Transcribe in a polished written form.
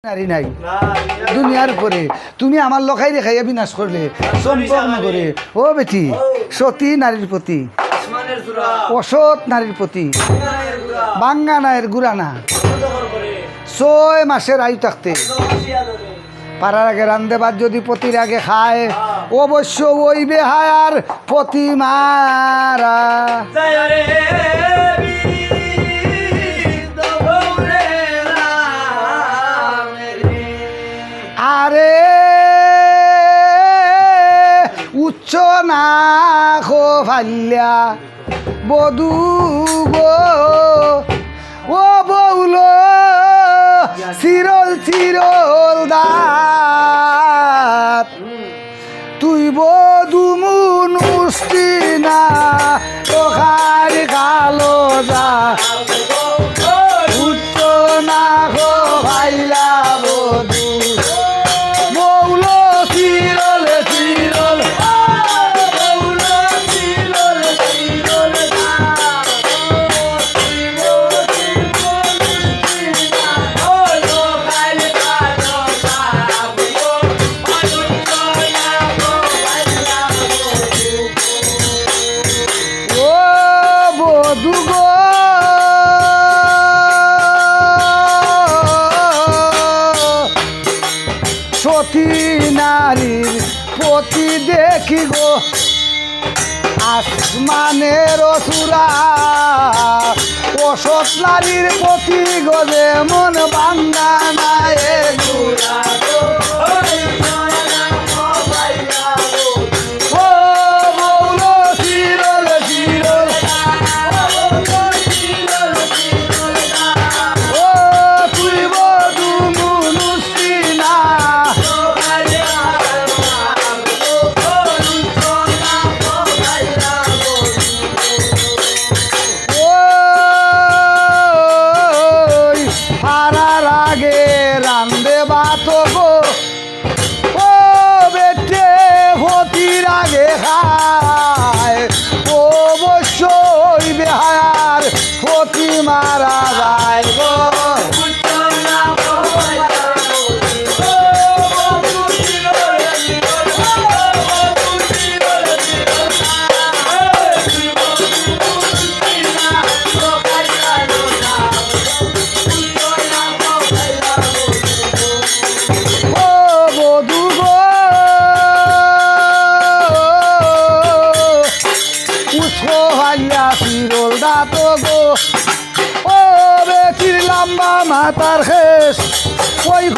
নারী নাই দুনিয়ার উপরে তুমি আমার লখাই রেখাইয়া বিনাশ করলে সম্পন্ন করে ও বেটি সতী নারীর প্রতি অসৎ নারীর প্রতি বাঙ্গা নায়ের গুড়ানা 6 মাসের আয়ু থাকতে পাড়ার আগে রান্ধে ভাত যদি পতির আগে খায় অবশ্য ওই বেহায়ার পতি মারা আরে উচ্চ না খো ফাল্যা বধু গো ও বউল চিরল চিরল দাঁত তুই বধু মুনুষ্টি না তোখার কালো যা উচ্চ না খো ফাইলা বধু বউল চিরল চিরল বউল চিরল চিরল ও বধু গো সতী নারীর প্রতি দেখি গো আসমানের অসুরা অসৎ নারীর প্রতি গো যেমন বাঙ্গা নায়ে গুড়া গো ও বউল চিরল চিরল ও তুই বধু মুনুষ্টি না ওই হারার আগে রান্ধে ভাত গো ও বেটে হতির আগে খায় অবশ্যই বেহায়ার হতি মারা যায় গো ও বধু গো উঠো হাইয়া চিরল দাঁত গো ও বেটির লম্বা মাথার খেস ওই